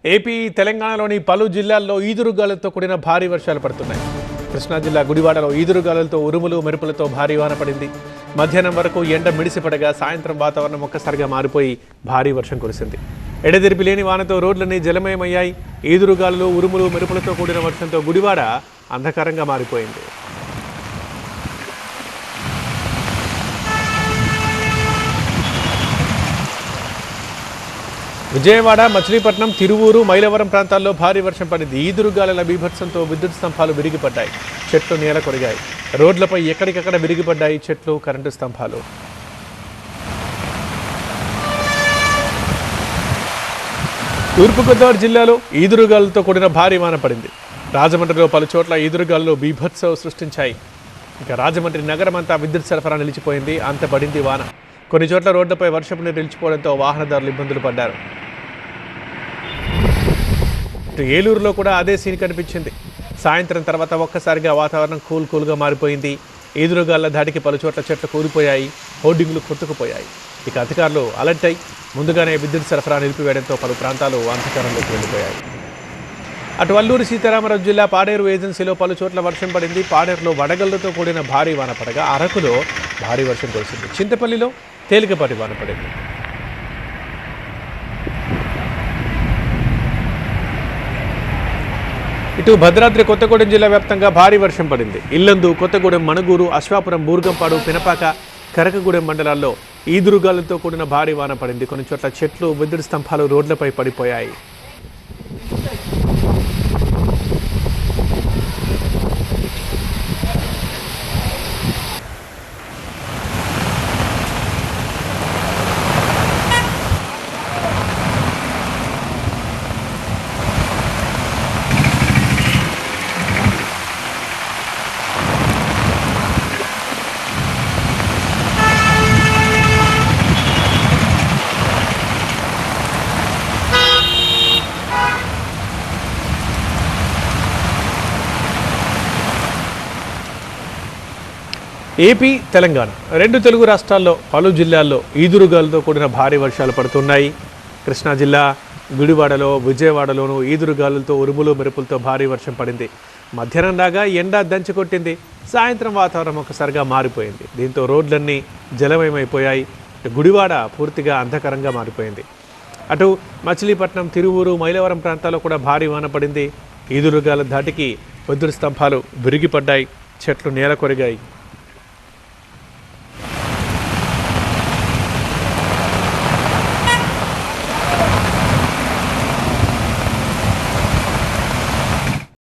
AP తెలంగాణలోని పలు జిల్లాల్లో ఈదురుగాలులతో కూడిన భారీ వర్షాలు పడుతున్నాయి. కృష్ణా జిల్లా గుడివాడలో ఈదురుగాలులతో ఉరుములు మెరుపులతో భారీ వాన పడింది. మధ్యాహ్నం వరకు ఎండ మిడిసిపడగా సాయంత్రం వాతావరణం ఒక్కసారిగా మారిపోయి భారీ వర్షం కురిసింది. ఎడతెరిపి లేని వానతో రోడ్లన్నీ జలమయమయ్యాయి. ఈదురుగాలులు ఉరుములు మెరుపులతో కూడిన వర్షంతో గుడివాడ అంధకారంగా మారిపోయింది. విజయవాడ, మచిలీపట్నం, తిరువూరు, మైలవరం ప్రాంతాల్లో భారీ వర్షం పడింది. ఈదురుగాలుల బీభత్సంతో విద్యుత్ స్తంభాలు విరిగిపడ్డాయి. చెట్లు నేల కొరిగాయి. రోడ్లపై ఎక్కడికక్కడ విరిగిపడ్డాయి చెట్లు, కరెంటు స్తంభాలు. తూర్పుగోదావరి జిల్లాలో ఈదురుగాలులతో కూడిన భారీ వాన పడింది. రాజమండ్రిలో పలు చోట్ల ఈదురుగాలులు బీభత్సం సృష్టించాయి. ఇక రాజమండ్రి నగరం అంతా విద్యుత్ సరఫరా నిలిచిపోయింది. అంత పడింది వాన. కొన్ని చోట్ల రోడ్లపై వర్షపు నీరు నిలిచిపోవడంతో వాహనదారులు ఇబ్బందులు పడ్డారు. ఏలూరులో కూడా అదే సీన్ కనిపించింది. సాయంత్రం తర్వాత ఒక్కసారిగా వాతావరణం కూల్గా మారిపోయింది. ఈదురుగాళ్ల దాడికి పలు చోట్ల చెట్లు కూలిపోయాయి. హోర్డింగ్లు కొట్టుకుపోయాయి. ఇక అధికారులు అలర్ట్ అయి ముందుగానే విద్యుత్ సరఫరా నిలిపివేయడంతో పలు ప్రాంతాలు అంధకారంలోకి వెళ్ళిపోయాయి. అటు అల్లూరి సీతారామరాజు జిల్లా పాడేరు ఏజెన్సీలో పలు చోట్ల వర్షం పడింది. పాడేరులో వడగళ్లతో కూడిన భారీ వాన పడగా అరకులో భారీ వర్షం కురిసింది. చింతపల్లిలో తేలికపాటి వాన పడింది. ఇటు భద్రాద్రి కొత్తగూడెం జిల్లా వ్యాప్తంగా భారీ వర్షం పడింది. ఇల్లందు, కొత్తగూడెం, మణుగూరు, అశ్వాపురం, బూర్గంపాడు, పినపాక, కరకగూడెం మండలాల్లో ఈదురుగాలులతో కూడిన భారీ వాన పడింది. కొన్ని చోట్ల చెట్లు, విద్యుత్ స్తంభాలు రోడ్లపై పడిపోయాయి. ఏపీ, తెలంగాణ రెండు తెలుగు రాష్ట్రాల్లో పలు జిల్లాల్లో ఈదురుగాలులతో కూడిన భారీ వర్షాలు పడుతున్నాయి. కృష్ణా జిల్లా గుడివాడలో, విజయవాడలోనూ ఈదురుగాలులతో ఉరుములు మెరుపులతో భారీ వర్షం పడింది. మధ్యాహ్నం దాకా ఎండ దంచుకొట్టింది. సాయంత్రం వాతావరణం ఒకసారిగా మారిపోయింది. దీంతో రోడ్లన్నీ జలమయమైపోయాయి. గుడివాడ పూర్తిగా అంధకారంగా మారిపోయింది. అటు మచిలీపట్నం, తిరువూరు, మైలవరం ప్రాంతాల్లో కూడా భారీ వాన పడింది. ఈదురుగాల ధాటికి విద్యుత్ స్తంభాలు విరిగిపడ్డాయి. చెట్లు నేల కొరిగాయి.